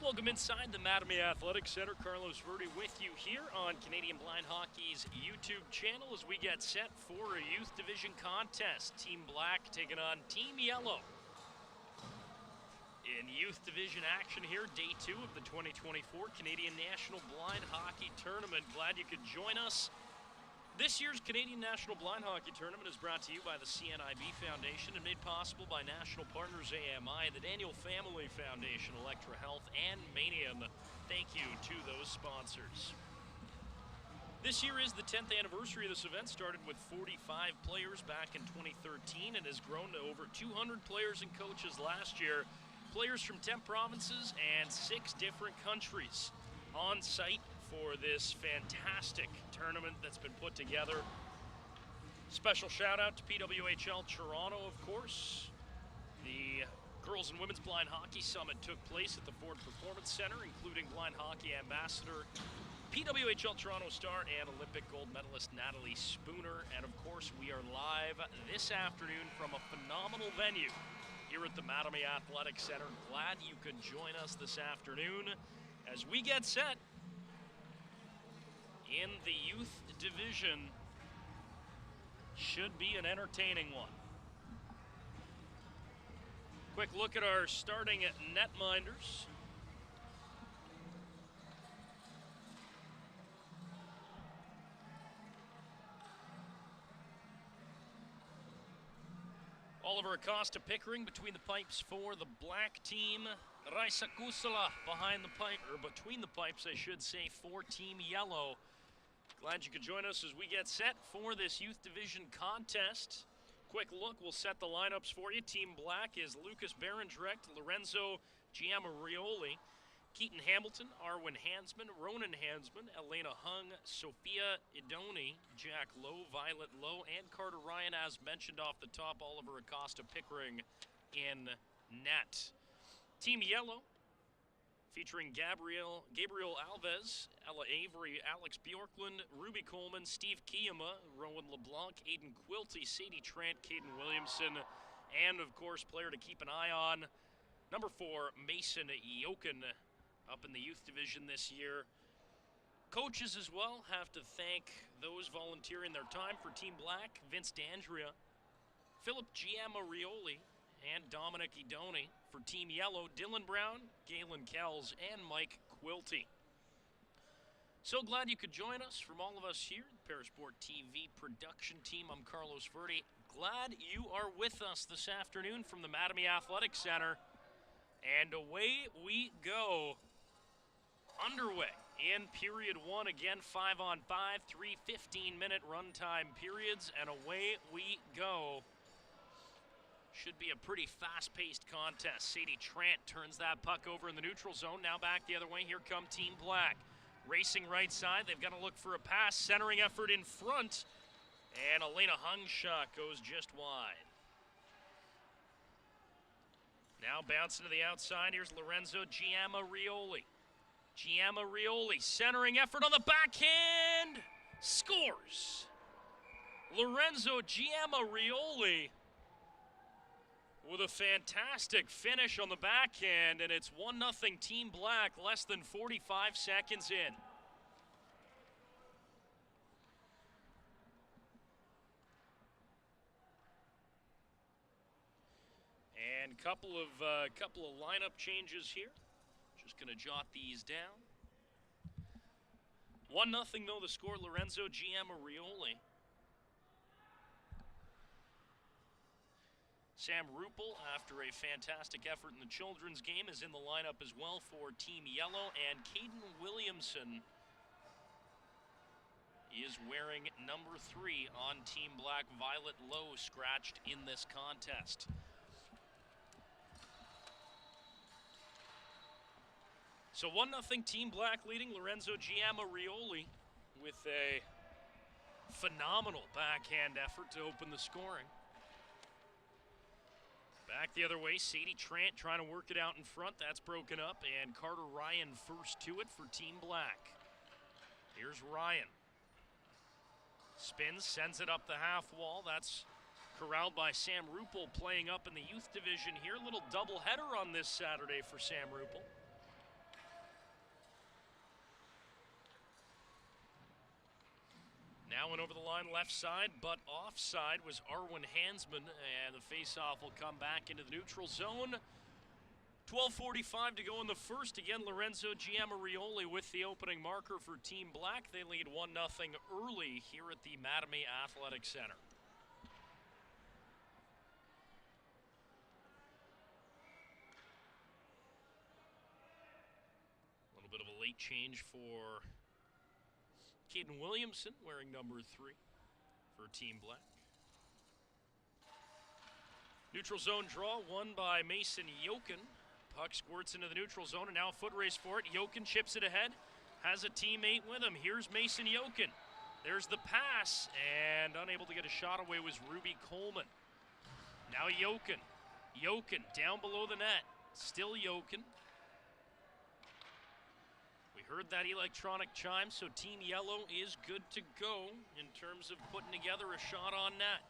Welcome inside the Mattamy Athletic Center. Carlos Verde with you here on Canadian Blind Hockey's YouTube channel as we get set for a youth division contest. Team Black taking on Team Yellow. In youth division action here, day 2 of the 2024 Canadian National Blind Hockey Tournament. Glad you could join us. This year's Canadian National Blind Hockey Tournament is brought to you by the CNIB Foundation and made possible by national partners AMI, the Daniel Family Foundation, Electra Health, and Manium. Thank you to those sponsors. This year is the 10th anniversary of this event. Started with 45 players back in 2013 and has grown to over 200 players and coaches last year. Players from 10 provinces and 6 different countries on site for this fantastic tournament that's been put together. Special shout out to PWHL Toronto, of course. The Girls and Women's Blind Hockey Summit took place at the Ford Performance Center, including Blind Hockey Ambassador, PWHL Toronto star, and Olympic gold medalist Natalie Spooner. And of course, we are live this afternoon from a phenomenal venue here at the Mattamy Athletic Center. Glad you could join us this afternoon as we get set in the youth division. Should be an entertaining one. Quick look at our starting netminders. Oliver Acosta Pickering between the pipes for the black team. Raisa Kusala behind the pipe, or between the pipes, I should say, for Team Yellow. Glad you could join us as we get set for this youth division contest. Quick look, we'll set the lineups for you. Team Black is Lucas Berendrecht, Lorenzo Giamarioli, Keaton Hamilton, Arwen Hansman, Ronan Hansman, Elena Hung, Sophia Idoni, Jack Lowe, Violet Lowe, and Carter Ryan, as mentioned off the top. Oliver Acosta Pickering in net. Team Yellow, featuring Gabriel Alves, Ella Avery, Alex Bjorklund, Ruby Coleman, Steve Kiyama, Rowan LeBlanc, Aiden Quilty, Sadie Trent, Caden Williamson, and of course, player to keep an eye on, number 4, Mason Yoken, up in the youth division this year. Coaches as well have to thank those volunteering their time for Team Black: Vince D'Andrea, Philip Giamarioli, and Dominic Idoni. For Team Yellow, Dylan Brown, Galen Kells, and Mike Quilty. So glad you could join us. From all of us here, the Parasport TV production team, I'm Carlos Verde. Glad you are with us this afternoon from the Mattamy Athletic Center. And away we go. Underway in period 1. Again, 5-on-5, 3 15-minute runtime periods, and away we go. Should be a pretty fast-paced contest. Sadie Trent turns that puck over in the neutral zone. Now back the other way. Here come Team Black. Racing right side. They've got to look for a pass. Centering effort in front. And Elena Hung shot goes just wide. Now bouncing to the outside. Here's Lorenzo Giamarioli. Giamarioli centering effort on the backhand. Scores. Lorenzo Giamarioli with a fantastic finish on the backhand, and it's 1-0 Team Black, less than 45 seconds in. And couple of lineup changes here. Just going to jot these down. 1-0 though the score. Lorenzo Giamarioli. Sam Ruppel, after a fantastic effort in the children's game, is in the lineup as well for Team Yellow. And Caden Williamson is wearing number 3 on Team Black. Violet Lowe scratched in this contest. So 1-0 Team Black leading. Lorenzo Giamarioli with a phenomenal backhand effort to open the scoring. Back the other way, Sadie Trent trying to work it out in front. That's broken up, and Carter Ryan first to it for Team Black. Here's Ryan. Spins, sends it up the half wall. That's corralled by Sam Ruppel playing up in the youth division here. A little doubleheader on this Saturday for Sam Ruppel. Now went over the line left side, but offside was Arwen Hansman, and the faceoff will come back into the neutral zone. 12:45 to go in the first. Again, Lorenzo Giamarioli with the opening marker for Team Black. They lead 1-0 early here at the Mattamy Athletic Center. A little bit of a late change for Caden Williamson, wearing number 3 for Team Black. Neutral zone draw won by Mason Yoken. Puck squirts into the neutral zone, and now a foot race for it. Yoken chips it ahead, has a teammate with him. Here's Mason Yoken. There's the pass, and unable to get a shot away was Ruby Coleman. Now Yoken. Yoken down below the net. Still Yoken. We heard that electronic chime, so Team Yellow is good to go in terms of putting together a shot on net.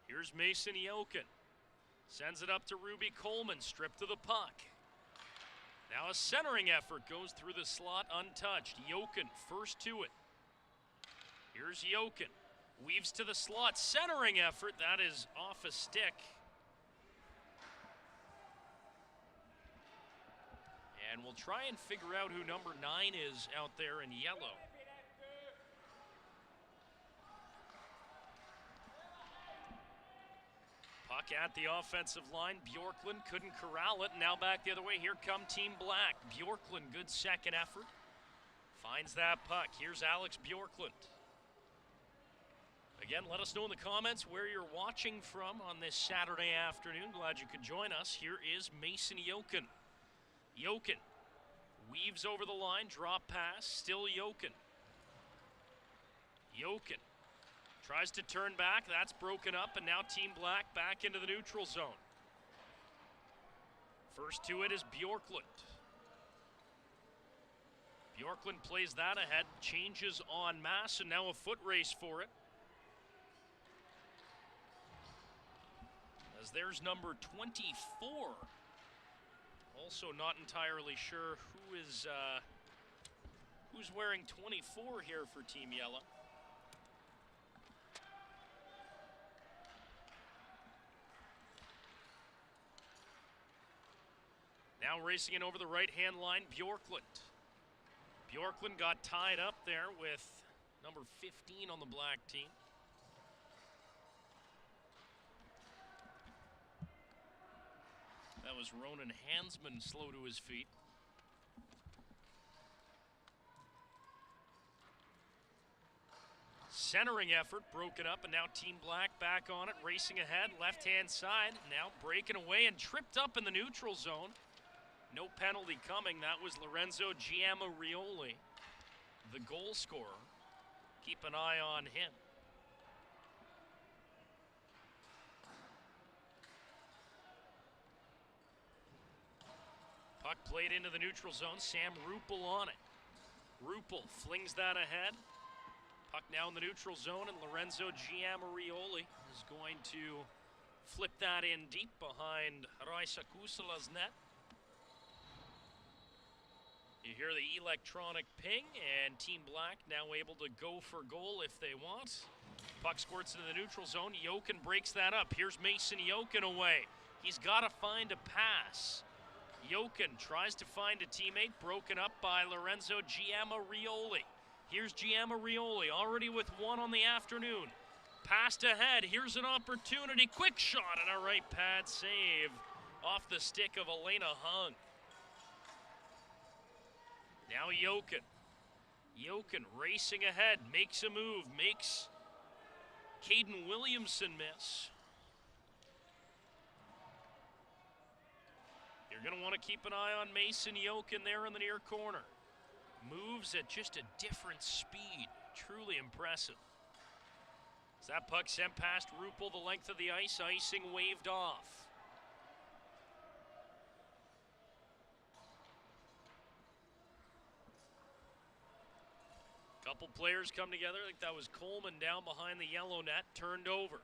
Here's Mason Yoken. Sends it up to Ruby Coleman, stripped to the puck. Now a centering effort goes through the slot untouched. Yoken first to it. Here's Yoken. Weaves to the slot, centering effort. That is off a stick. And we'll try and figure out who number 9 is out there in yellow. Puck at the offensive line. Bjorklund couldn't corral it. Now back the other way. Here come Team Black. Bjorklund, good second effort. Finds that puck. Here's Alex Bjorklund. Again, let us know in the comments where you're watching from on this Saturday afternoon. Glad you could join us. Here is Mason Yoken. Yoken weaves over the line. Drop pass. Still Yoken. Yoken tries to turn back. That's broken up, and now Team Black back into the neutral zone. First to it is Bjorklund. Bjorklund plays that ahead, changes en masse, and now a foot race for it. As there's number 24. Also not entirely sure who is who's wearing 24 here for Team Yellow. Now racing it over the right-hand line, Bjorklund. Bjorklund got tied up there with number 15 on the Black team. That was Ronan Hansman slow to his feet. Centering effort broken up, and now Team Black back on it, racing ahead, left-hand side. Now breaking away and tripped up in the neutral zone. No penalty coming. That was Lorenzo Giamarioli, the goal scorer. Keep an eye on him. Puck played into the neutral zone. Sam Ruppel on it. Ruppel flings that ahead. Puck now in the neutral zone, and Lorenzo Giamarioli is going to flip that in deep behind Raisa Kusala's net. You hear the electronic ping, and Team Black now able to go for goal if they want. Puck squirts into the neutral zone. Yoken breaks that up. Here's Mason Yoken away. He's got to find a pass. Yoken tries to find a teammate, broken up by Lorenzo Giamarioli. Here's Giamarioli, already with one on the afternoon. Passed ahead. Here's an opportunity. Quick shot and a right pad save off the stick of Elena Hung. Now Yoken. Yoken racing ahead, makes a move, makes Caden Williamson miss. You're going to want to keep an eye on Mason Yoken there in the near corner. Moves at just a different speed. Truly impressive. As that puck sent past Ruppel the length of the ice, icing waved off. Couple players come together. I think that was Coleman down behind the yellow net, turned over.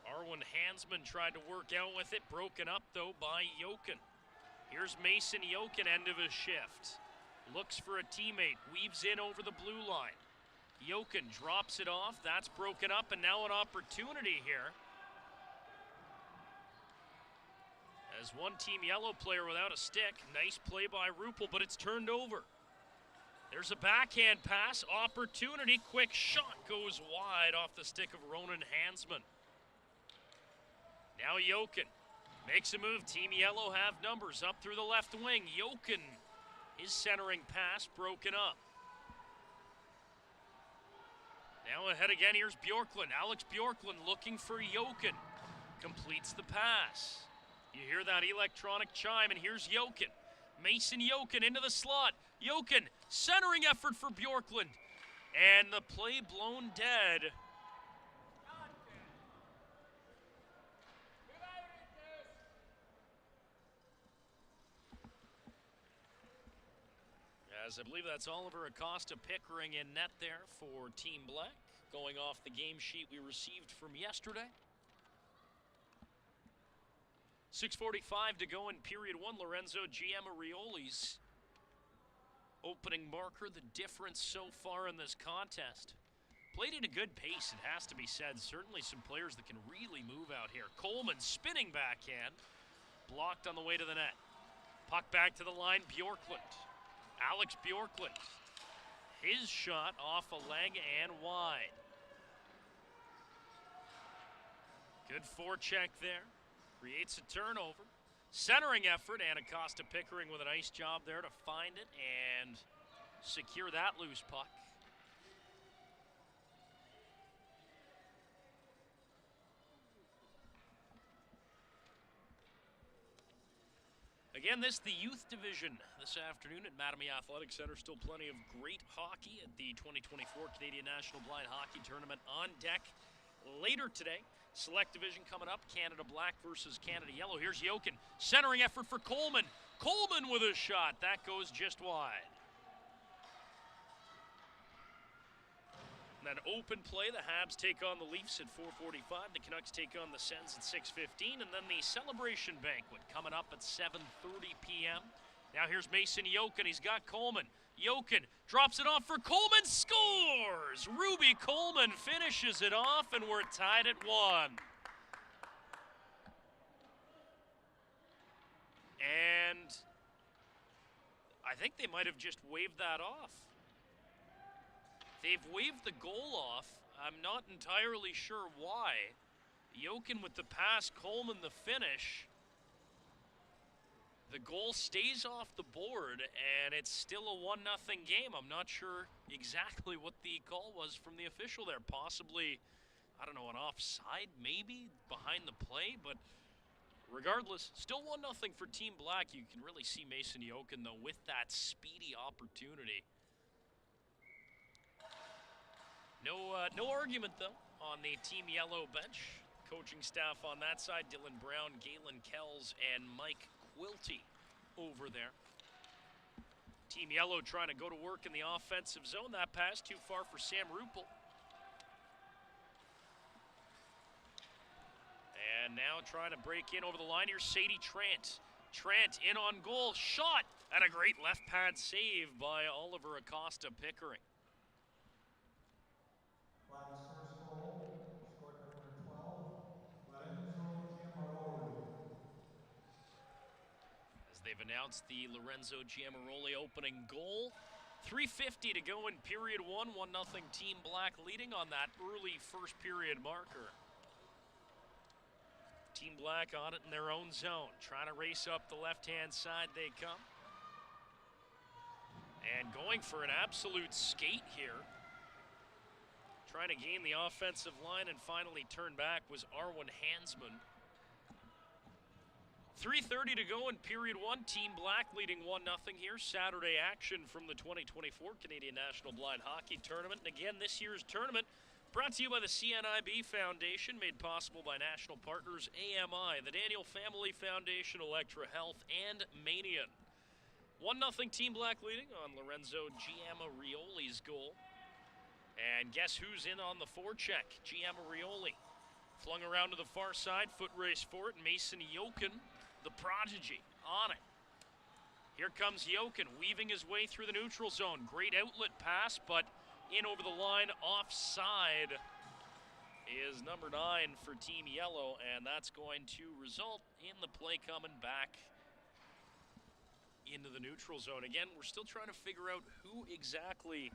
Arwen Hansman tried to work out with it, broken up though by Yoken. Here's Mason Yoken, end of his shift. Looks for a teammate, weaves in over the blue line. Jokin drops it off, that's broken up, and now an opportunity here. As one Team Yellow player without a stick. Nice play by Rupel, but it's turned over. There's a backhand pass, opportunity, quick shot goes wide off the stick of Ronan Hansman. Now Jokin makes a move, Team Yellow have numbers, up through the left wing. Jokin, his centering pass broken up. Now ahead again, here's Bjorklund. Alex Bjorklund looking for Jokin. Completes the pass. You hear that electronic chime, and here's Jokin. Mason Jokin into the slot. Jokin, centering effort for Bjorklund. And the play blown dead. As I believe that's Oliver Acosta Pickering in net there for Team Black, going off the game sheet we received from yesterday. 6:45 to go in period one. Lorenzo Giamarioli's opening marker, the difference so far in this contest. Played at a good pace, it has to be said. Certainly some players that can really move out here. Coleman spinning backhand, blocked on the way to the net. Puck back to the line, Bjorklund. Alex Bjorklund. His shot off a leg and wide. Good forecheck there. Creates a turnover. Centering effort, and Acosta Pickering with a nice job there to find it and secure that loose puck. Again, this is the youth division this afternoon at Mattamy Athletic Center. Still plenty of great hockey at the 2024 Canadian National Blind Hockey Tournament on deck later today. Select division coming up, Canada Black versus Canada Yellow. Here's Jokin, centering effort for Coleman. Coleman with a shot, that goes just wide. And then open play, the Habs take on the Leafs at 4:45. The Canucks take on the Sens at 6:15. And then the celebration banquet coming up at 7:30 p.m. Now here's Mason Jokin, he's got Coleman. Jokin drops it off for Coleman, scores! Ruby Coleman finishes it off, and we're tied at 1. And I think they might have just waved that off. They've waved the goal off. I'm not entirely sure why. Jokin with the pass, Coleman the finish. The goal stays off the board, and it's still a 1-0 game. I'm not sure exactly what the call was from the official there. Possibly, I don't know, an offside maybe behind the play, but regardless, still 1-0 for Team Black. You can really see Mason Jokin, though, with that speedy opportunity. No argument, though, on the Team Yellow bench. Coaching staff on that side, Dylan Brown, Galen Kells, and Mike Quilty over there. Team Yellow trying to go to work in the offensive zone. That pass too far for Sam Rupel. And now trying to break in over the line here, Sadie Trant. Trant in on goal, shot, and a great left pad save by Oliver Acosta Pickering. They've announced the Lorenzo Giamarioli opening goal. 3:50 to go in period one. 1-0 Team Black leading on that early first period marker. Team Black on it in their own zone. Trying to race up the left-hand side they come. And going for an absolute skate here. Trying to gain the offensive line and finally turn back was Arwen Hansman. 3:30 to go in period one. Team Black leading 1-0 here. Saturday action from the 2024 Canadian National Blind Hockey Tournament. And again, this year's tournament brought to you by the CNIB Foundation, made possible by national partners AMI, the Daniel Family Foundation, Electra Health, and Manion. 1-0 Team Black leading on Lorenzo Giamarioli's goal. And guess who's in on the forecheck? Giamarioli. Flung around to the far side, foot race for it. Mason Jokin, the prodigy, on it. Here comes Jokin, weaving his way through the neutral zone. Great outlet pass, but in over the line, offside is number 9 for Team Yellow, and that's going to result in the play coming back into the neutral zone. Again, we're still trying to figure out who exactly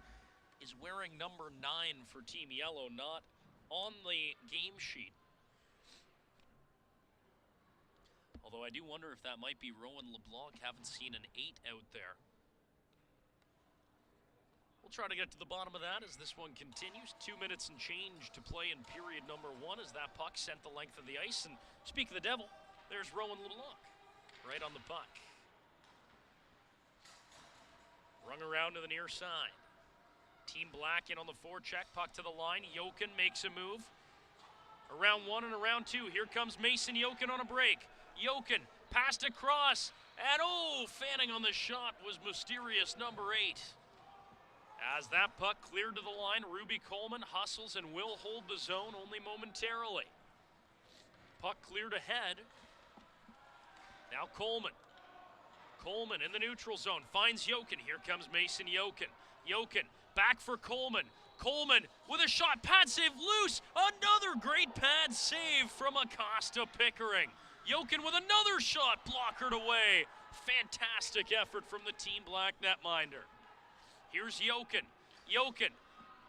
is wearing number 9 for Team Yellow, not on the game sheet. Although I do wonder if that might be Rowan LeBlanc. Haven't seen an 8 out there. We'll try to get to the bottom of that as this one continues. 2 minutes and change to play in period number 1 as that puck sent the length of the ice. And speak of the devil, there's Rowan LeBlanc right on the puck. Rung around to the near side. Team Black in on the forecheck, puck to the line. Jokin makes a move. Around 1 and around 2, here comes Mason Jokin on a break. Jokin passed across, and fanning on the shot was mysterious number 8. As that puck cleared to the line, Ruby Coleman hustles and will hold the zone only momentarily. Puck cleared ahead. Now Coleman. Coleman in the neutral zone, finds Jokin. Here comes Mason Jokin. Jokin back for Coleman. Coleman with a shot, pad save loose. Another great pad save from Acosta Pickering. Jokin with another shot, blockered away. Fantastic effort from the Team Black netminder. Here's Jokin. Jokin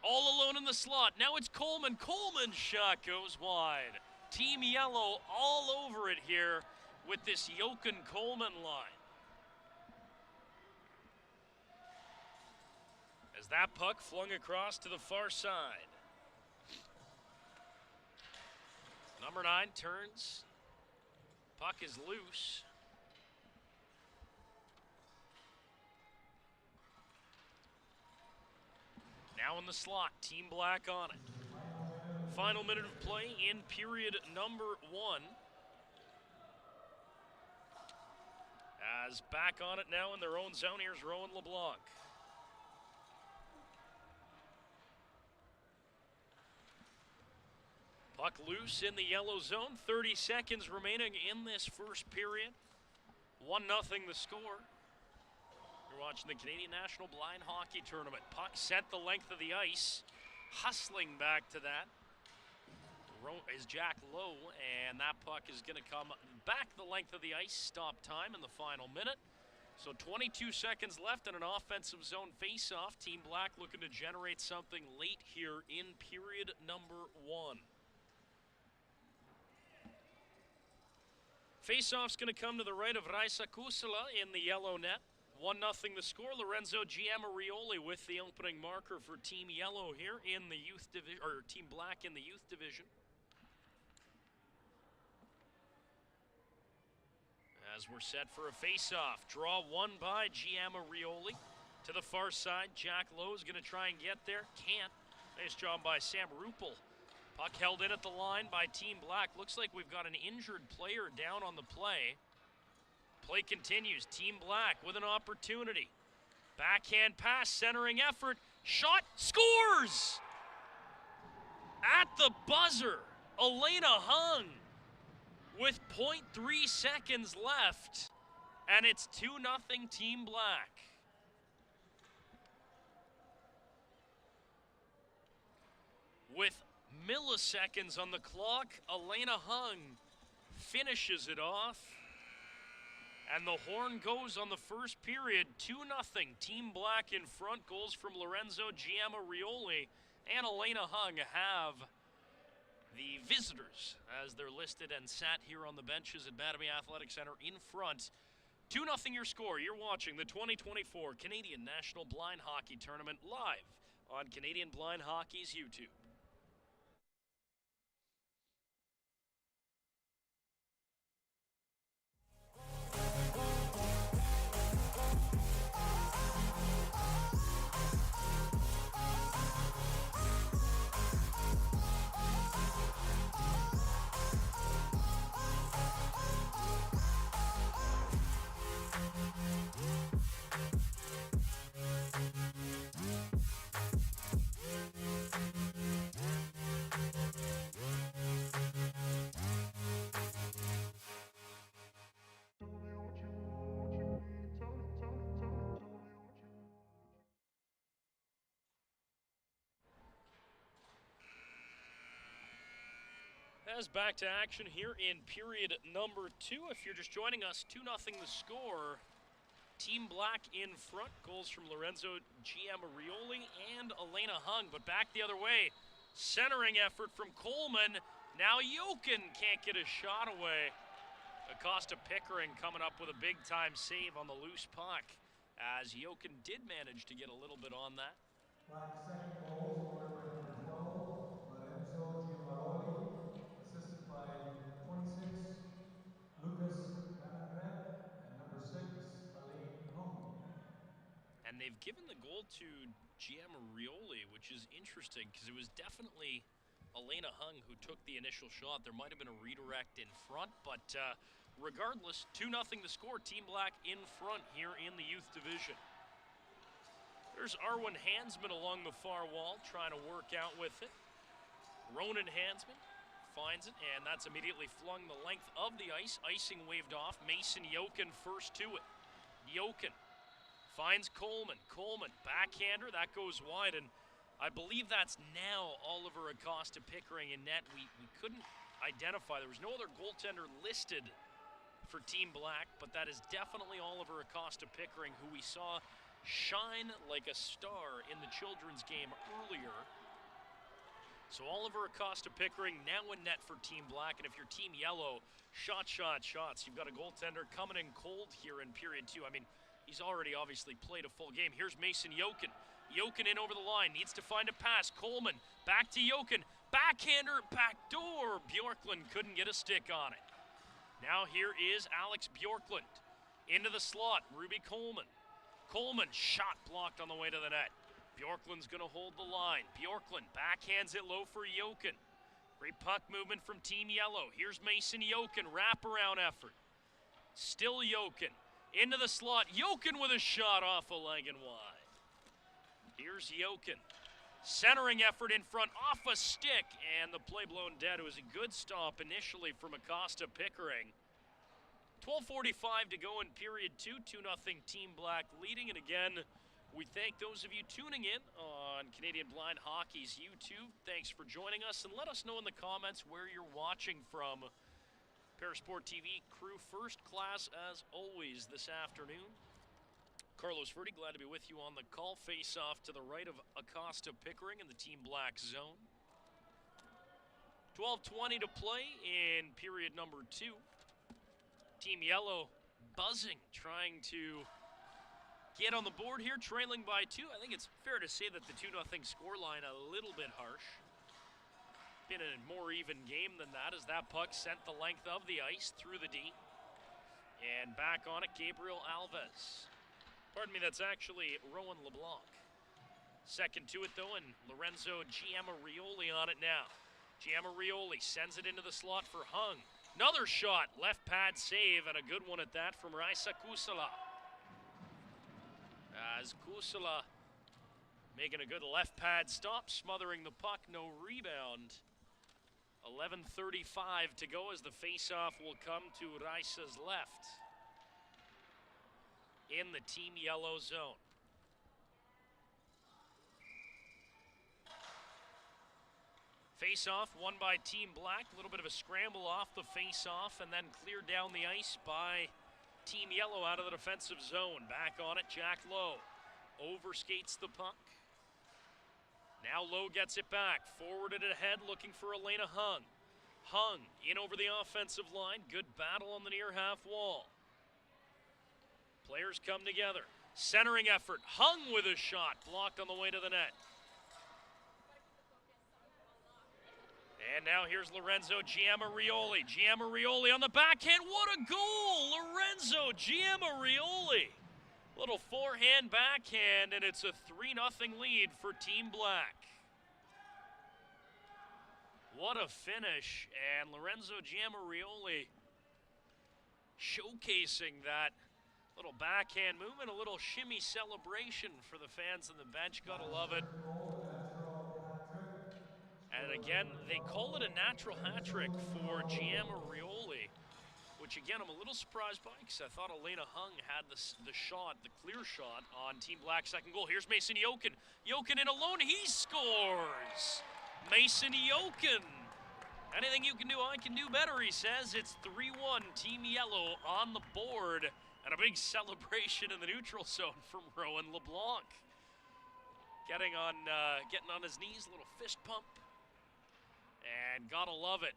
all alone in the slot. Now it's Coleman. Coleman's shot goes wide. Team Yellow all over it here with this Jokin-Coleman line. As that puck flung across to the far side. Number 9 turns. Puck is loose. Now in the slot, Team Black on it. Final minute of play in period number 1. As back on it now in their own zone, here's Rowan LeBlanc. Puck loose in the yellow zone. 30 seconds remaining in this first period. 1-0 the score. You're watching the Canadian National Blind Hockey Tournament. Puck sent the length of the ice. Hustling back to that is Jack Lowe, and that puck is going to come back the length of the ice. Stop time in the final minute. So 22 seconds left in an offensive zone face-off. Team Black looking to generate something late here in period number 1. Face-off's going to come to the right of Raisa Kusala in the yellow net. 1-0 the score. Lorenzo Giamarioli with the opening marker for Team Yellow here in the youth division, or Team Black in the youth division. As we're set for a face-off. Draw 1 by Giamarioli. To the far side, Jack Lowe is going to try and get there. Can't. Nice job by Sam Ruppel. Puck held in at the line by Team Black. Looks like we've got an injured player down on the play. Play continues. Team Black with an opportunity. Backhand pass, centering effort. Shot, scores! At the buzzer, Elena Hung with 0.3 seconds left. And it's 2-0 Team Black. With milliseconds on the clock, Elena Hung finishes it off. And the horn goes on the first period, 2-0. Team Black in front. Goals from Lorenzo Giamarioli and Elena Hung have the visitors as they're listed and sat here on the benches at Mattamy Athletic Center in front. 2-0 your score. You're watching the 2024 Canadian National Blind Hockey Tournament live on Canadian Blind Hockey's YouTube. As back to action here in period number 2. If you're just joining us, 2-0 the score. Team Black in front. Goals from Lorenzo Giamarioli and Elena Hung. But back the other way. Centering effort from Coleman. Now Jokin can't get a shot away. Acosta Pickering coming up with a big-time save on the loose puck, as Jokin did manage to get a little bit on that. Black's second goal scored by number 12, Lorenzo Giamarioli, assisted by 26, Lucas Vanagrev, and number 6, Elaine Hung. And they've given the goal to Giamarioli, which is interesting because it was definitely Elena Hung who took the initial shot. There might have been a redirect in front, but regardless, 2-0 the score. Team Black in front here in the youth division. There's Arwen Hansman along the far wall trying to work out with it. Ronan Hansman finds it, and that's immediately flung the length of the ice. Icing waved off. Mason Jokin first to it. Jokin finds Coleman. Coleman, backhander, that goes wide, and I believe that's now Oliver Acosta Pickering in net. We couldn't identify. There was no other goaltender listed for Team Black, but that is definitely Oliver Acosta Pickering, who we saw shine like a star in the children's game earlier. So Oliver Acosta Pickering now in net for Team Black, and if you're Team Yellow, shots. You've got a goaltender coming in cold here in period 2. I mean, he's already obviously played a full game. Here's Mason Jokin. Jokin in over the line, needs to find a pass. Coleman, back to Jokin. Backhander, backdoor. Bjorklund couldn't get a stick on it. Now here is Alex Bjorklund. Into the slot, Ruby Coleman. Coleman, shot blocked on the way to the net. Bjorklund's going to hold the line. Bjorklund backhands it low for Jokin. Great puck movement from Team Yellow. Here's Mason Jokin, wraparound effort. Still Jokin. Into the slot. Jokin with a shot off a leg and wide. Here's Jokin. Centering effort in front, off a stick, and the play blown dead. It was a good stop initially from Acosta Pickering. 12:45 to go in period 2. 2-0 Team Black leading. And again, we thank those of you tuning in on Canadian Blind Hockey's YouTube. Thanks for joining us, and let us know in the comments where you're watching from. Parasport TV crew first class as always this afternoon. Carlos Verdi, glad to be with you on the call. Face off to the right of Acosta Pickering in the Team Black zone. 12:20 to play in period number 2. Team Yellow buzzing, trying to get on the board here, trailing by 2. I think it's fair to say that the 2-0 scoreline a little bit harsh. Been a more even game than that, as that puck sent the length of the ice through the D. And back on it, Gabriel Alves. Pardon me, that's actually Rowan LeBlanc. Second to it, though, and Lorenzo Giamarioli on it now. Giamarioli sends it into the slot for Hung. Another shot, left pad save, and a good one at that from Raisa Kusala. As Kusala making a good left pad stop, smothering the puck, no rebound. 11:35 to go as the faceoff will come to Raisa's left in the Team Yellow zone. Face-off won by Team Black. A little bit of a scramble off the face-off and then cleared down the ice by Team Yellow out of the defensive zone. Back on it, Jack Lowe. Overskates the puck. Now Lowe gets it back. Forwarded it ahead, looking for Elena Hung. Hung in over the offensive line. Good battle on the near half wall. Players come together. Centering effort. Hung with a shot. Blocked on the way to the net. And now here's Lorenzo Giamarioli. Giamarioli on the backhand. What a goal! Lorenzo Giamarioli. Little forehand backhand, and it's a 3-0 lead for Team Black. What a finish, and Lorenzo Giamarioli showcasing that little backhand movement, a little shimmy celebration for the fans on the bench. Gotta love it. And again, they call it a natural hat trick for Giamarioli, which again, I'm a little surprised by because I thought Elena Hung had the shot, the clear shot on Team Black's second goal. Here's Mason Jokin. Jokin in alone, he scores! Mason Jokin Anything you can do, I can do better, he says. It's 3-1, Team Yellow on the board. And a big celebration in the neutral zone from Rowan LeBlanc. Getting on his knees, a little fist pump. And gotta love it.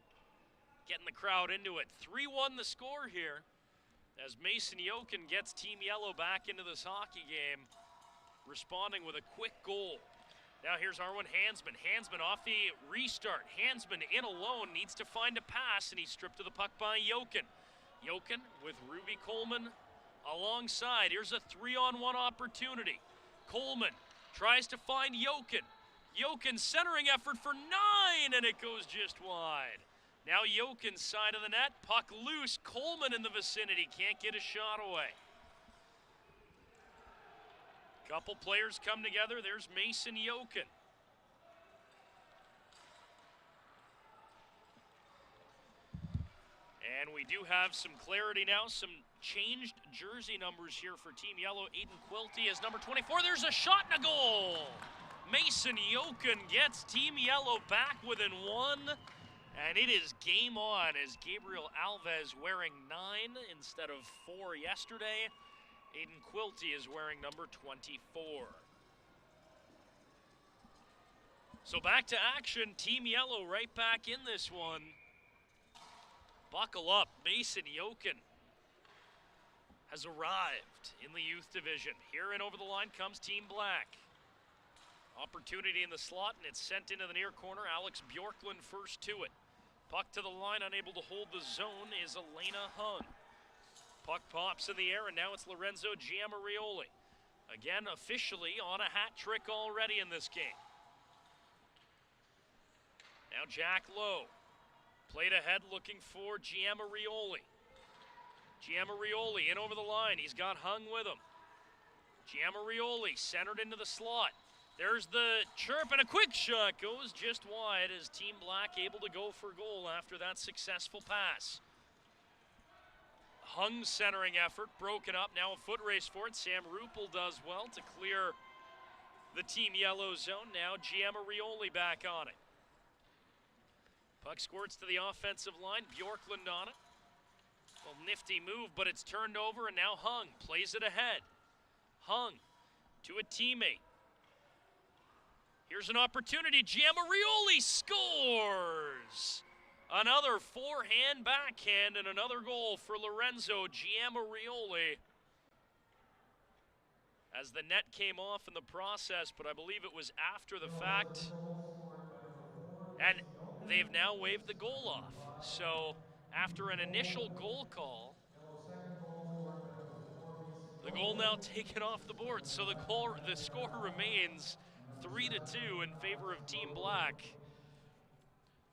Getting the crowd into it. 3-1 the score here. As Mason Yokin gets Team Yellow back into this hockey game. Responding with a quick goal. Now here's Arwen Hansman. Hansman off the restart. Hansman in alone, needs to find a pass, and he's stripped of the puck by Yokin. Yokin with Ruby Coleman alongside. Here's a 3-on-1 opportunity. Coleman tries to find Yokin. Yokin centering effort for 9, and it goes just wide. Now Yokin's side of the net. Puck loose. Coleman in the vicinity. Can't get a shot away. Couple players come together. There's Mason Yokin. And we do have some clarity now, some changed jersey numbers here for Team Yellow. Aiden Quilty is number 24. There's a shot and a goal. Mason Yokin gets Team Yellow back within 1. And it is game on as Gabriel Alves wearing 9 instead of 4 yesterday. Aiden Quilty is wearing number 24. So back to action. Team Yellow right back in this one. Buckle up. Mason Yokin has arrived in the youth division. Here and over the line comes Team Black. Opportunity in the slot, and it's sent into the near corner. Alex Bjorklund first to it. Puck to the line, unable to hold the zone, is Elena Hung. Puck pops in the air, and now it's Lorenzo Giamarioli. Again, officially on a hat trick already in this game. Now Jack Lowe. Played ahead looking for Giamarioli. Giamarioli in over the line. He's got Hung with him. Giamarioli centered into the slot. There's the chirp, and a quick shot goes just wide as Team Black able to go for goal after that successful pass. Hung's centering effort broken up. Now a foot race for it. Sam Ruppel does well to clear the Team Yellow zone. Now Giamarioli back on it. Puck squirts to the offensive line. Bjorklund on it. Well, nifty move, but it's turned over, and now Hung plays it ahead. Hung to a teammate. Here's an opportunity. Giamarioli scores! Another forehand backhand and another goal for Lorenzo Giamarioli. As the net came off in the process, but I believe it was after the fact. And they've now waved the goal off. So after an initial goal call, the goal now taken off the board. So the score remains 3-2 in favor of Team Black.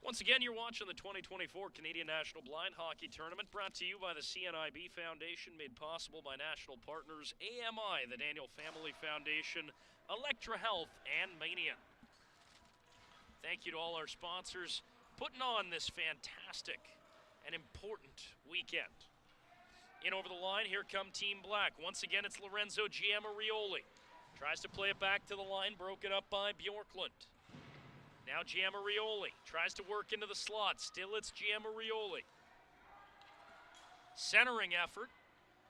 Once again, you're watching the 2024 Canadian National Blind Hockey Tournament, brought to you by the CNIB Foundation, made possible by national partners AMI, the Daniel Family Foundation, Electra Health, and Manion. Thank you to all our sponsors putting on this fantastic and important weekend. In over the line, here come Team Black. Once again, it's Lorenzo Giamarioli. Tries to play it back to the line, broken up by Bjorklund. Now Giamarioli tries to work into the slot. Still it's Giamarioli. Centering effort.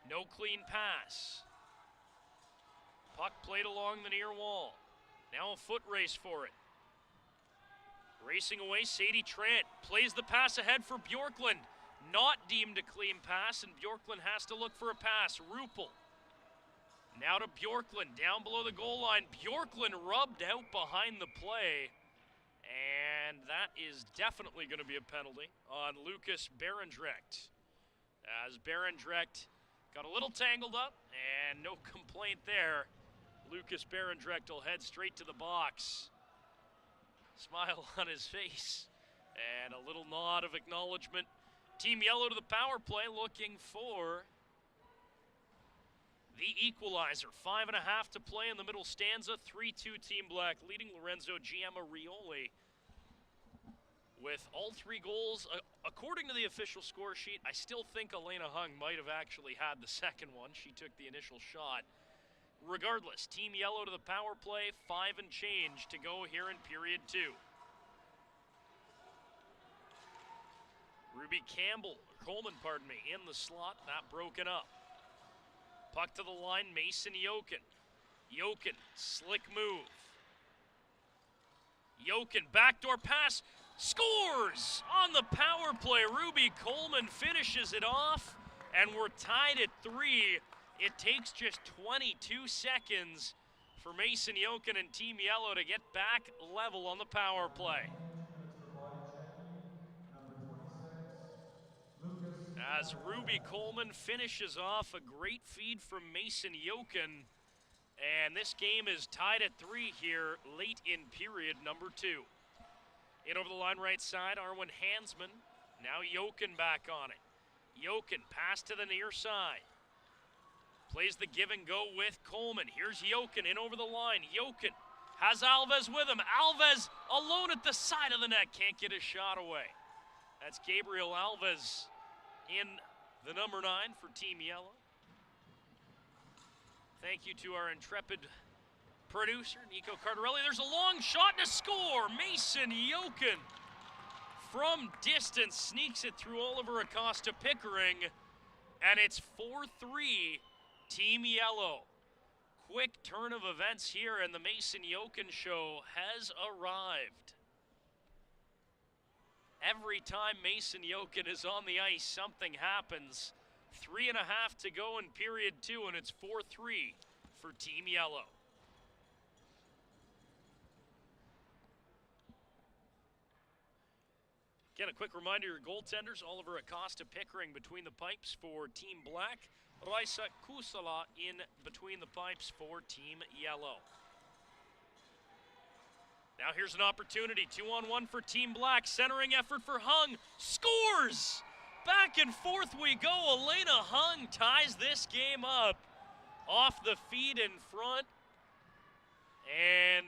No clean pass. Puck played along the near wall. Now a foot race for it. Racing away, Sadie Trant plays the pass ahead for Bjorklund. Not deemed a clean pass, and Bjorklund has to look for a pass. Ruppel. Now to Bjorklund, down below the goal line. Bjorklund rubbed out behind the play. And that is definitely going to be a penalty on Lucas Berendrecht. As Berendrecht got a little tangled up, and no complaint there. Lucas Berendrecht will head straight to the box. Smile on his face, and a little nod of acknowledgement. Team Yellow to the power play, looking for the equalizer. 5.5 to play in the middle stanza. 3-2 Team Black, leading Lorenzo Giamarioli with all 3 goals. According to the official score sheet, I still think Elena Hung might have actually had the second one. She took the initial shot. Regardless, Team Yellow to the power play, 5 and change to go here in period 2. Coleman, in the slot. That broken up. Puck to the line, Mason Jokin. Jokin, slick move. Jokin, backdoor pass, scores on the power play. Ruby Coleman finishes it off, and we're tied at 3. It takes just 22 seconds for Mason Jokin and Team Yellow to get back level on the power play. As Ruby Coleman finishes off a great feed from Mason Jokin, and this game is tied at 3 here late in period number 2. In over the line right side, Arwen Hansman. Now Jokin back on it. Jokin, pass to the near side. Plays the give and go with Coleman. Here's Jokin in over the line. Jokin has Alves with him. Alves alone at the side of the net. Can't get a shot away. That's Gabriel Alves in the number 9 for Team Yellow. Thank you to our intrepid producer, Nico Cardarelli. There's a long shot and a score. Mason Jokin from distance sneaks it through Oliver Acosta-Pickering, and it's 4-3 Team Yellow. Quick turn of events here, and the Mason Jokin show has arrived. Every time Mason Jokin is on the ice, something happens. 3.5 to go in period 2, and it's 4-3 for Team Yellow. Again, a quick reminder, your goaltenders, Oliver Acosta-Pickering between the pipes for Team Black, Raisa Kusala in between the pipes for Team Yellow. Now here's an opportunity, 2-on-1 for Team Black, centering effort for Hung, scores! Back and forth we go, Elena Hung ties this game up off the feed in front, and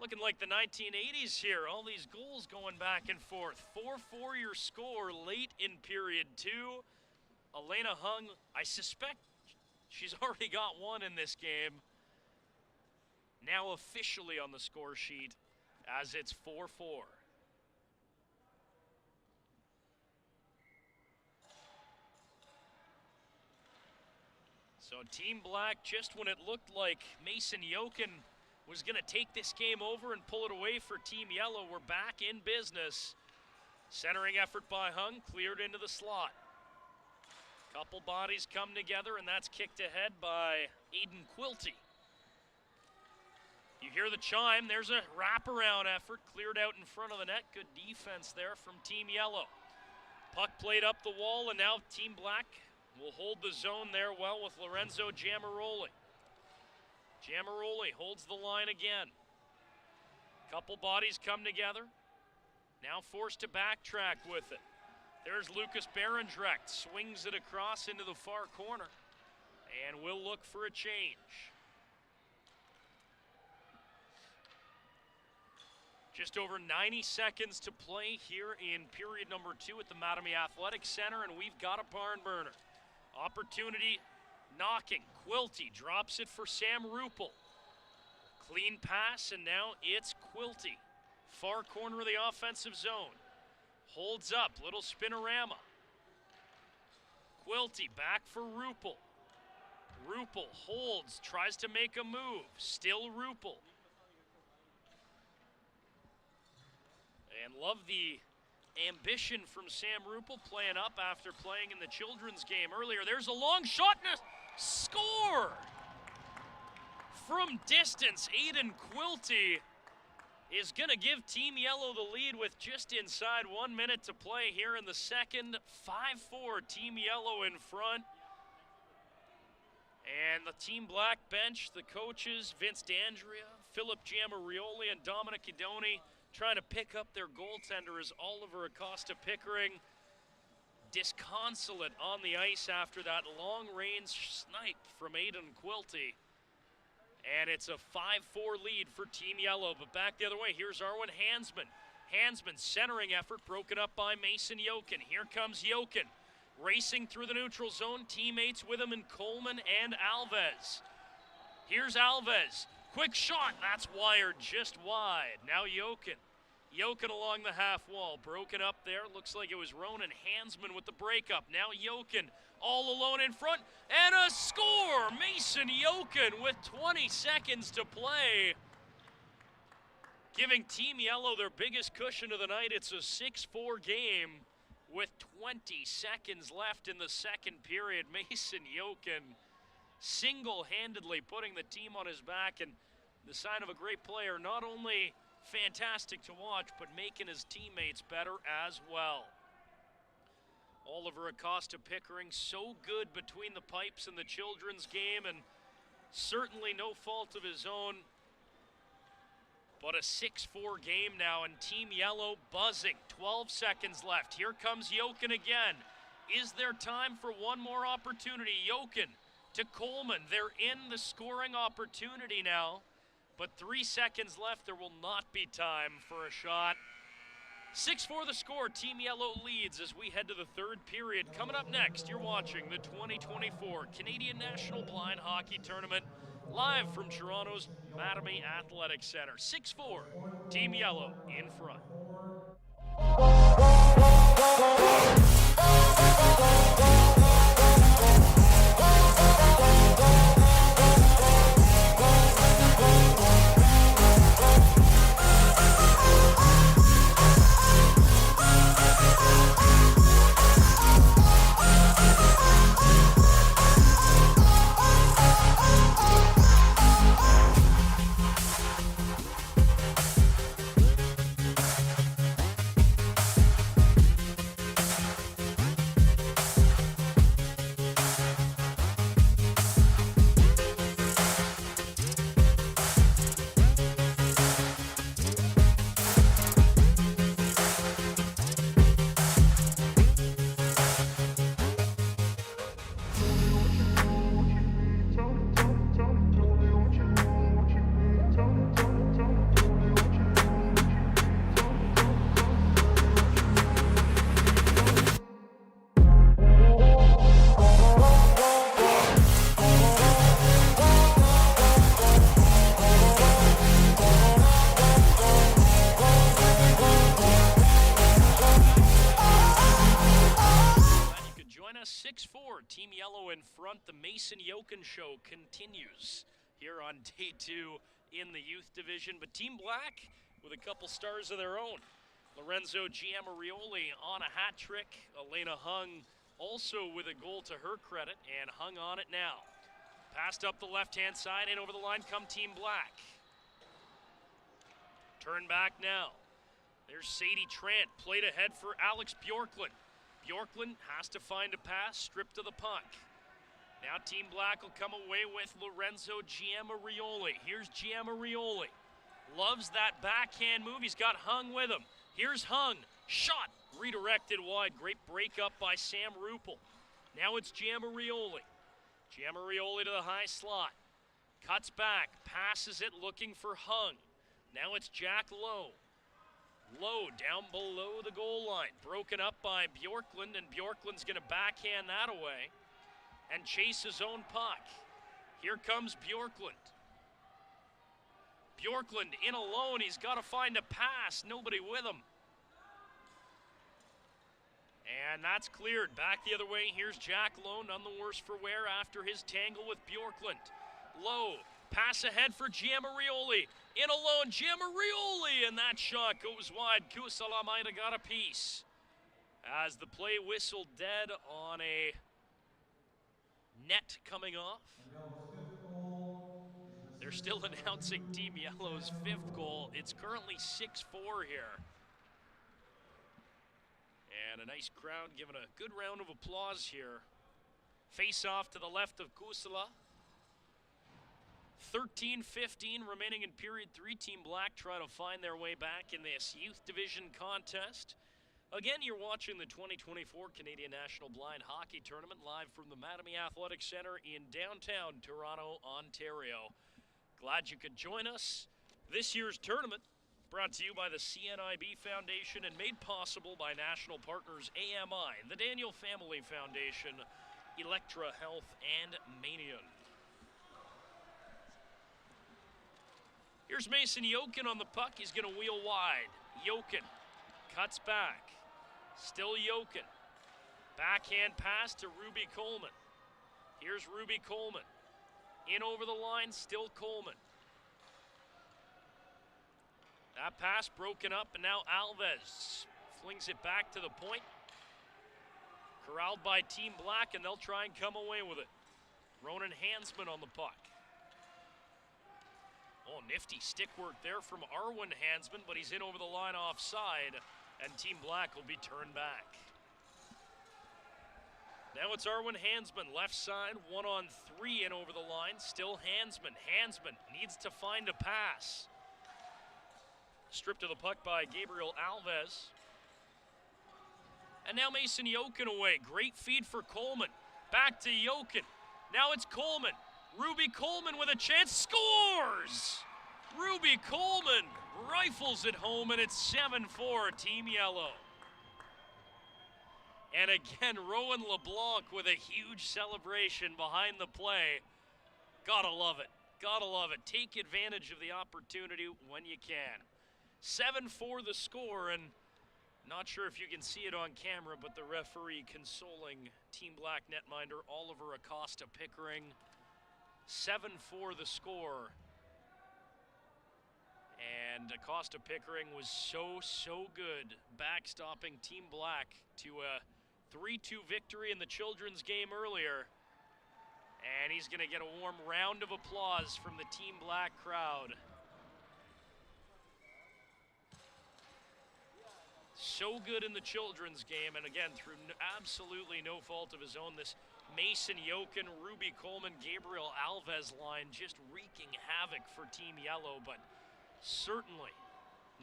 looking like the 1980s here, all these goals going back and forth. 4-4 your score late in period 2. Elena Hung, I suspect she's already got one in this game. Now officially on the score sheet as it's 4-4. So Team Black, just when it looked like Mason Jokin was going to take this game over and pull it away for Team Yellow, we're back in business. Centering effort by Hung, cleared into the slot. Couple bodies come together, and that's kicked ahead by Aiden Quilty. You hear the chime, there's a wraparound effort, cleared out in front of the net. Good defense there from Team Yellow. Puck played up the wall, and now Team Black will hold the zone there well with Lorenzo Giamaroli. Giamaroli holds the line again. Couple bodies come together. Now forced to backtrack with it. There's Lucas Berendrecht, swings it across into the far corner, and will look for a change. Just over 90 seconds to play here in period number 2 at the Mattamy Athletic Center, and we've got a barn burner. Opportunity knocking. Quilty drops it for Sam Rupel. Clean pass, and now it's Quilty. Far corner of the offensive zone. Holds up, little spinorama. Quilty back for Rupel. Rupel holds, tries to make a move. Still Rupel. And love the ambition from Sam Rupel playing up after playing in the children's game earlier. There's a long shot and a score! From distance, Aiden Quilty is going to give Team Yellow the lead with just inside 1 minute to play here in the second. 5-4, Team Yellow in front. And the Team Black bench, the coaches, Vince D'Andrea, Philip Giamarioli, and Dominic Idoni, trying to pick up their goaltender as Oliver Acosta-Pickering disconsolate on the ice after that long-range snipe from Aiden Quilty. And it's a 5-4 lead for Team Yellow, but back the other way, here's Arwen Hansman. Hansman, centering effort, broken up by Mason Jokin. Here comes Jokin, racing through the neutral zone, teammates with him in Coleman and Alves. Here's Alves, quick shot, that's wired just wide. Now Jokin Jochen along the half wall, broken up there. Looks like it was Ronan Hansman with the breakup. Now Jochen all alone in front, and a score! Mason Jochen with 20 seconds to play, giving Team Yellow their biggest cushion of the night. It's a 6-4 game with 20 seconds left in the second period. Mason Jochen single-handedly putting the team on his back, and the sign of a great player. Not only fantastic to watch, but making his teammates better as well. Oliver Acosta Pickering, so good between the pipes in the children's game, and certainly no fault of his own. But a 6-4 game now, and Team Yellow buzzing. 12 seconds left. Here comes Jochen again. Is there time for one more opportunity? Jochen to Coleman. They're in the scoring opportunity now, but 3 seconds left. There will not be time for a shot. 6-4 the score. Team Yellow leads as we head to the third period. Coming up next, you're watching the 2024 Canadian National Blind Hockey Tournament live from Toronto's Mattamy Athletic Center. 6-4, Team Yellow in front. Us 6-4, Team Yellow in front. The Mason Jochen show continues here on day 2 in the youth division, but Team Black with a couple stars of their own. Lorenzo Giamarioli on a hat trick. Elena Hung also with a goal to her credit, and Hung on it now. Passed up the left-hand side, and over the line come Team Black. Turn back now. There's Sadie Trant, played ahead for Alex Bjorklund. Bjorklund has to find a pass, stripped to the puck. Now Team Black will come away with Lorenzo Giamarioli. Here's Giamarioli. Loves that backhand move. He's got Hung with him. Here's Hung. Shot. Redirected wide. Great breakup by Sam Ruppel. Now it's Giamarioli. Giamarioli to the high slot. Cuts back. Passes it looking for Hung. Now it's Jack Lowe. Low down below the goal line, broken up by Bjorklund, and Bjorklund's going to backhand that away and chase his own puck. Here comes Bjorklund. Bjorklund in alone, he's got to find a pass, nobody with him. And that's cleared. Back the other way, here's Jack Lowe, none the worse for wear after his tangle with Bjorklund. Lowe, pass ahead for Giamarioli. In alone, Giamarioli, and that shot goes wide. Kusala might have got a piece. As the play whistled dead on a net coming off. They're still announcing Team Yellow's 5th goal. It's currently 6-4 here. And a nice crowd giving a good round of applause here. Face off to the left of Kusala. 13-15 remaining in period 3. Team Black trying to find their way back in this youth division contest. Again, you're watching the 2024 Canadian National Blind Hockey Tournament live from the Mattamy Athletic Center in downtown Toronto, Ontario. Glad you could join us. This year's tournament brought to you by the CNIB Foundation and made possible by national partners AMI, the Daniel Family Foundation, Electra Health, and Manion. Here's Mason Jochen on the puck. He's going to wheel wide. Jokin cuts back. Still Jokin. Backhand pass to Ruby Coleman. Here's Ruby Coleman. In over the line, still Coleman. That pass broken up, and now Alves flings it back to the point. Corralled by Team Black, and they'll try and come away with it. Ronan Hansman on the puck. Oh, nifty stick work there from Arwen Hansman, but he's in over the line offside, and Team Black will be turned back. Now it's Arwen Hansman, left side, 1-on-3 in over the line. Still Hansman. Hansman needs to find a pass. Stripped of the puck by Gabriel Alves. And now Mason Jokin away. Great feed for Coleman. Back to Jokin. Now it's Coleman. Ruby Coleman with a chance. Scores! Ruby Coleman rifles it home, and it's 7-4, Team Yellow. And again, Rowan LeBlanc with a huge celebration behind the play. Gotta love it. Gotta love it. Take advantage of the opportunity when you can. 7-4 the score, and not sure if you can see it on camera, but the referee consoling Team Black netminder Oliver Acosta Pickering. 7-4 the score. And Acosta Pickering was so good, backstopping Team Black to a 3-2 victory in the children's game earlier. And he's going to get a warm round of applause from the Team Black crowd. So good in the children's game, and again, through absolutely no fault of his own, this Mason Jokin, Ruby Coleman, Gabriel Alves line just wreaking havoc for Team Yellow, but certainly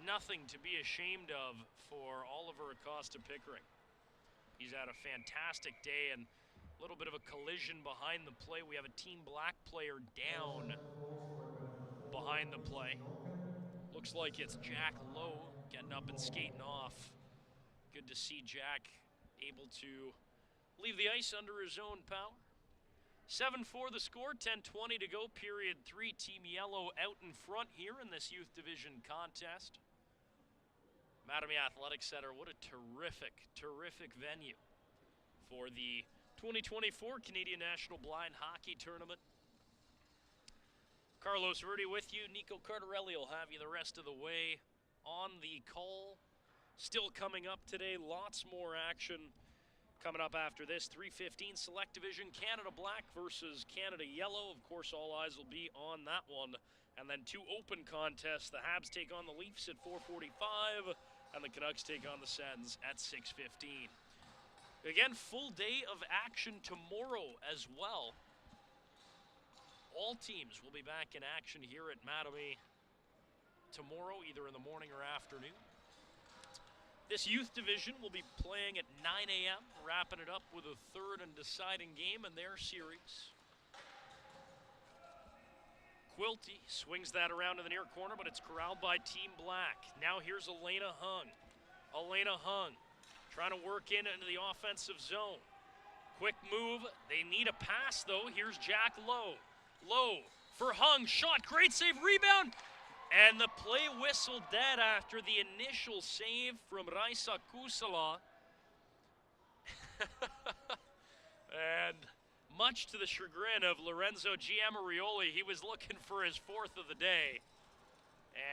nothing to be ashamed of for Oliver Acosta Pickering. He's had a fantastic day, and a little bit of a collision behind the play. We have a Team Black player down behind the play. Looks like it's Jack Lowe getting up and skating off. Good to see Jack able to leave the ice under his own power. 7-4 the score, 10:20 to go, period 3. Team Yellow out in front here in this youth division contest. Mattamy Athletic Center, what a terrific venue for the 2024 Canadian National Blind Hockey Tournament. Carlos Verde with you. Nico Cardarelli will have you the rest of the way on the call. Still coming up today, lots more action coming up after this. 3:15 Select Division, Canada Black versus Canada Yellow. Of course, all eyes will be on that one. And then two open contests. The Habs take on the Leafs at 4:45, and the Canucks take on the Sens at 6:15. Again, full day of action tomorrow as well. All teams will be back in action here at Mattamy tomorrow, either in the morning or afternoon. This youth division will be playing at 9 a.m., wrapping it up with a third and deciding game in their series. Quilty swings that around in the near corner, but it's corralled by Team Black. Now here's Elena Hung. Elena Hung trying to work into the offensive zone. Quick move. They need a pass, though. Here's Jack Lowe. Lowe for Hung. Shot. Great save. Rebound. And the play whistled dead after the initial save from Raisa Kusala. And much to the chagrin of Lorenzo Giamarioli, he was looking for his fourth of the day.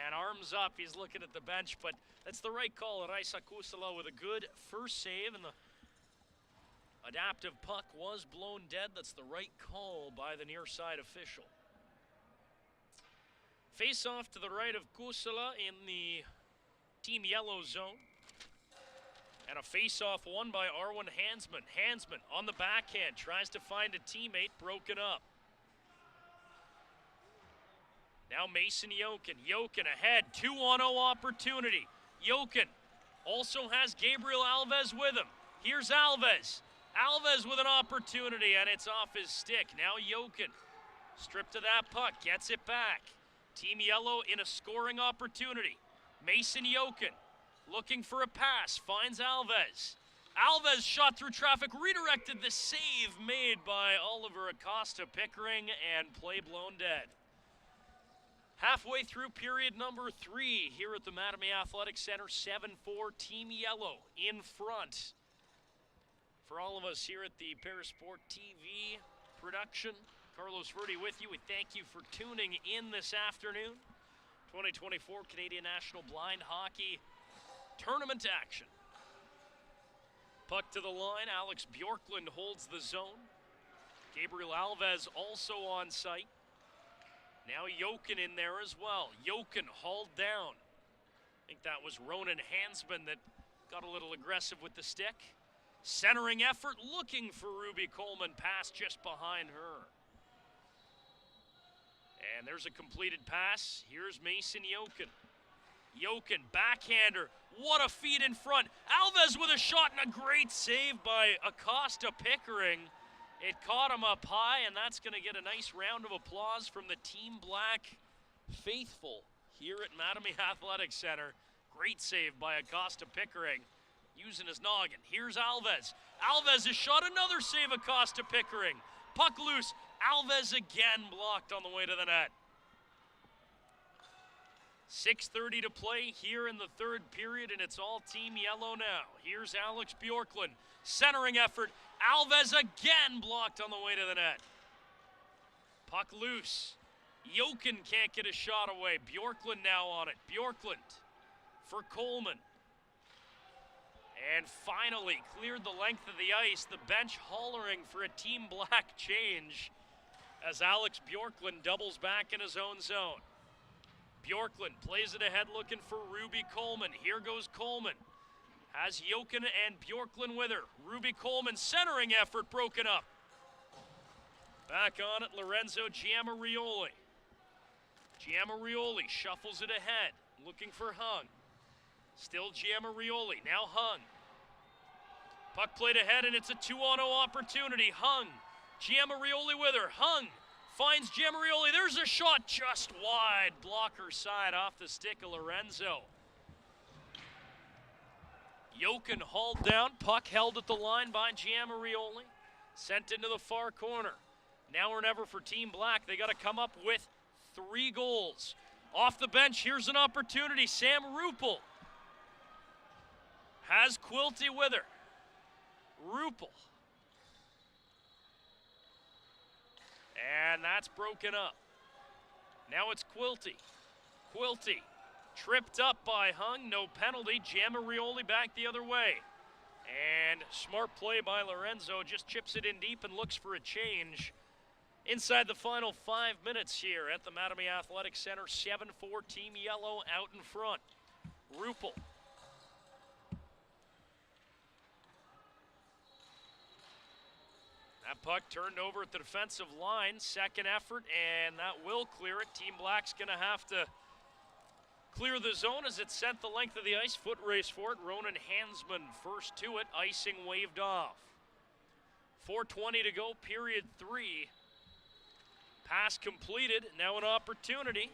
And arms up, he's looking at the bench, but that's the right call. Raisa Kusala with a good first save, and the adaptive puck was blown dead. That's the right call by the near side official. Face off to the right of Kusala in the Team Yellow zone. And a face-off won by Arwen Hansman. Hansman on the backhand, tries to find a teammate, broken up. Now Mason Jokin. Jokin ahead, 2-on-0 opportunity. Jokin also has Gabriel Alves with him. Here's Alves. Alves with an opportunity, and it's off his stick. Now Jokin, stripped of that puck, gets it back. Team Yellow in a scoring opportunity. Mason Jokin looking for a pass, finds Alves. Alves shot through traffic, redirected, the save made by Oliver Acosta Pickering, and play blown dead. Halfway through period number 3 here at the Mattamy Athletic Center, 7-4 Team Yellow in front. For all of us here at the Parasport TV production, Carlos Verde with you. We thank you for tuning in this afternoon. 2024 Canadian National Blind Hockey Tournament action. Puck to the line, Alex Bjorklund holds the zone. Gabriel Alves also on site. Now Jokin in there as well. Jokin hauled down. I think that was Ronan Hansman that got a little aggressive with the stick. Centering effort, looking for Ruby Coleman, pass just behind her. And there's a completed pass. Here's Mason Jokin. Jokin, backhander. What a feed in front. Alves with a shot and a great save by Acosta Pickering. It caught him up high, and that's going to get a nice round of applause from the Team Black faithful here at Mattamy Athletic Center. Great save by Acosta Pickering, using his noggin. Here's Alves. Alves has shot, another save, Acosta Pickering. Puck loose. Alves again blocked on the way to the net. 6:30 to play here in the third period, and it's all Team Yellow now. Here's Alex Bjorklund. Centering effort. Alves again blocked on the way to the net. Puck loose. Jokin can't get a shot away. Bjorklund now on it. Bjorklund for Coleman. And finally cleared the length of the ice. The bench hollering for a Team Black change as Alex Bjorklund doubles back in his own zone. Bjorklund plays it ahead looking for Ruby Coleman. Here goes Coleman. Has Jokin and Bjorklund with her. Ruby Coleman centering effort broken up. Back on it, Lorenzo Giamarioli. Giamarioli shuffles it ahead, looking for Hung. Still Giamarioli, now Hung. Puck played ahead, and it's a 2-on-0 opportunity. Hung, Giamarioli with her. Hung finds Giamarioli. There's a shot just wide. Blocker side off the stick of Lorenzo. Jokin hauled down. Puck held at the line by Giamarioli. Sent into the far corner. Now or never for Team Black. They got to come up with 3 goals. Off the bench, here's an opportunity. Sam Rupel has Quilty with her. Rupel. And that's broken up. Now it's Quilty. Quilty tripped up by Hung, no penalty. Giamarioli back the other way. And smart play by Lorenzo, just chips it in deep and looks for a change. Inside the final 5 minutes here at the Mattamy Athletic Center, 7-4 Team Yellow out in front. Rupel. That puck turned over at the defensive line. Second effort, and that will clear it. Team Black's going to have to clear the zone as it sent the length of the ice. Foot race for it. Ronan Hansman first to it. Icing waved off. 4:20 to go, period 3. Pass completed. Now an opportunity.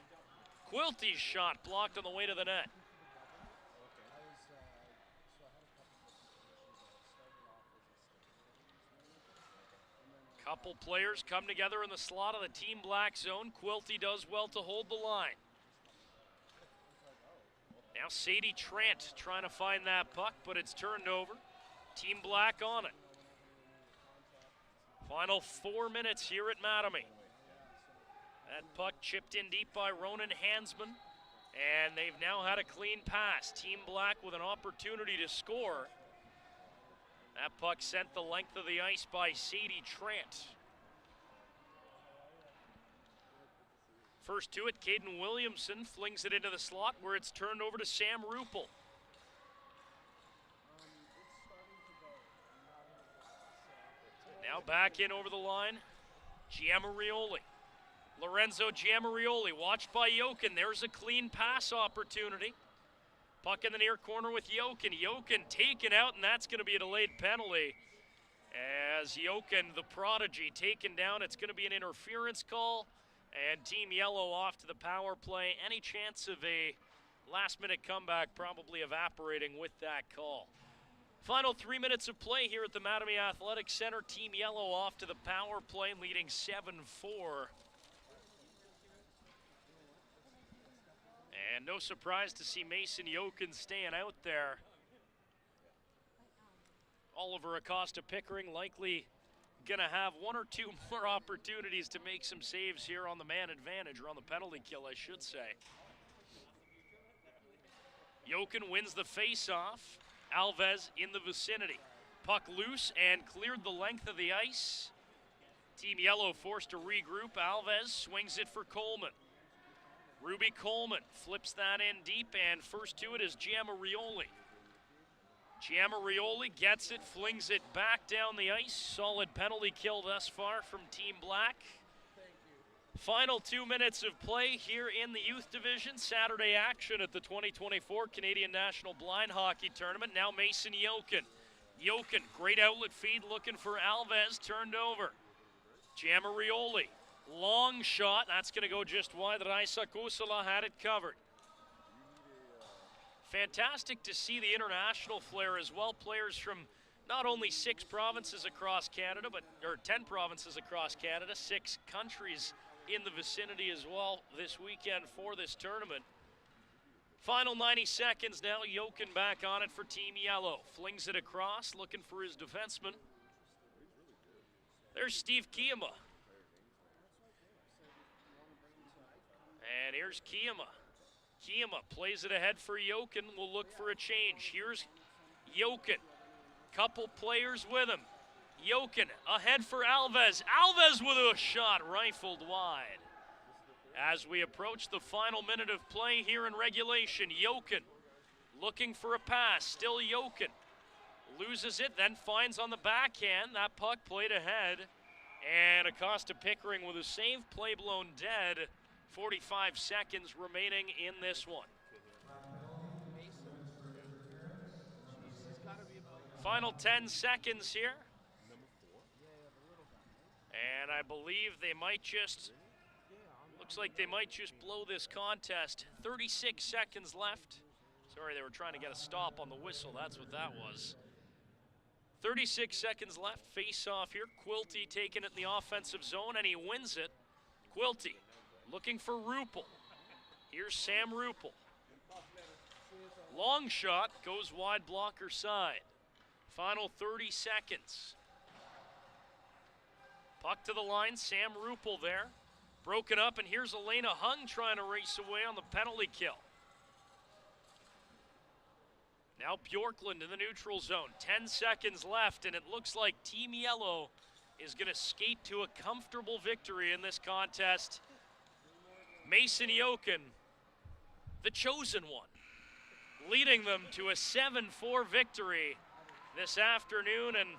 Quilty's shot blocked on the way to the net. Couple players come together in the slot of the Team Black zone. Quilty does well to hold the line. Now Sadie Trant trying to find that puck, but it's turned over. Team Black on it. Final 4 minutes here at Mattamy. That puck chipped in deep by Ronan Hansman, and they've now had a clean pass. Team Black with an opportunity to score. That puck sent the length of the ice by Sadie Trant. First to it, Caden Williamson flings it into the slot where it's turned over to Sam Rupel. Now back in over the line, Giamarioli. Lorenzo Giamarioli, watched by Jokin. There's a clean pass opportunity. Puck in the near corner with Jokin. Jokin taken out, and that's going to be a delayed penalty. As Jokin, the prodigy, taken down, it's going to be an interference call. And Team Yellow off to the power play. Any chance of a last-minute comeback probably evaporating with that call. Final 3 minutes of play here at the Mattamy Athletic Center. Team Yellow off to the power play, leading 7-4. And no surprise to see Mason Yokin staying out there. Oliver Acosta-Pickering likely gonna have one or two more opportunities to make some saves here on the man advantage, or on the penalty kill, I should say. Yokin wins the face-off. Alves in the vicinity. Puck loose and cleared the length of the ice. Team Yellow forced to regroup. Alves swings it for Coleman. Ruby Coleman flips that in deep, and first to it is Giamarioli. Giamarioli gets it, flings it back down the ice. Solid penalty kill thus far from Team Black. Final 2 minutes of play here in the youth division. Saturday action at the 2024 Canadian National Blind Hockey Tournament. Now Mason Yokin. Yokin, great outlet feed, looking for Alves, turned over. Giamarioli, long shot, that's going to go just wide. Raisa Kusala had it covered. Fantastic to see the international flair as well. Players from not only 6 provinces across Canada, or 10 provinces across Canada, 6 countries in the vicinity as well this weekend for this tournament. Final 90 seconds now. Yokin back on it for Team Yellow. Flings it across, looking for his defenseman. There's Steve Kiema. And here's Kiema. Kiema plays it ahead for Yokin. Will look for a change. Here's Yokin. Couple players with him. Yokin ahead for Alves. Alves with a shot rifled wide. As we approach the final minute of play here in regulation, Yokin looking for a pass. Still Yokin. Loses it, then finds on the backhand. That puck played ahead. And Acosta-Pickering with a save, play blown dead. 45 seconds remaining in this one. Final 10 seconds here. And I believe they might just, looks like they might just blow this contest. 36 seconds left. Sorry, they were trying to get a stop on the whistle. That's what that was. 36 seconds left. Face off here. Quilty taking it in the offensive zone, and he wins it. Quilty looking for Rupel. Here's Sam Rupel. Long shot goes wide, blocker side. Final 30 seconds. Puck to the line, Sam Rupel there. Broken up, and here's Elena Hung trying to race away on the penalty kill. Now Bjorklund in the neutral zone. 10 seconds left, and it looks like Team Yellow is going to skate to a comfortable victory in this contest. Mason Yokin, the chosen one, leading them to a 7-4 victory this afternoon. And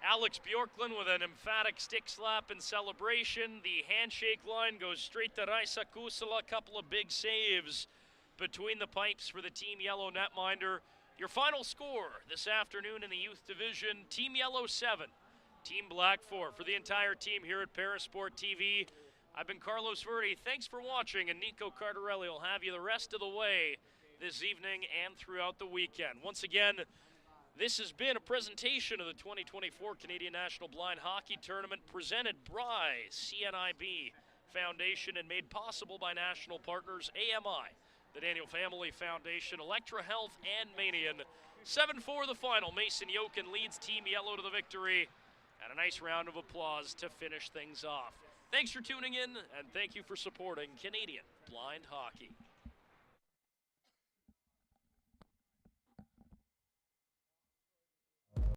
Alex Bjorklund with an emphatic stick slap in celebration. The handshake line goes straight to Raisa Kusala. A couple of big saves between the pipes for the Team Yellow netminder. Your final score this afternoon in the youth division, Team Yellow 7, Team Black 4. For the entire team here at Parasport TV, I've been Carlos Verde. Thanks for watching, and Nico Cardarelli will have you the rest of the way this evening and throughout the weekend. Once again, this has been a presentation of the 2024 Canadian National Blind Hockey Tournament presented by CNIB Foundation and made possible by national partners AMI, the Daniel Family Foundation, Electra Health, and Manion. 7-4 the final. Mason Yokin leads Team Yellow to the victory, and a nice round of applause to finish things off. Thanks for tuning in, and thank you for supporting Canadian Blind Hockey.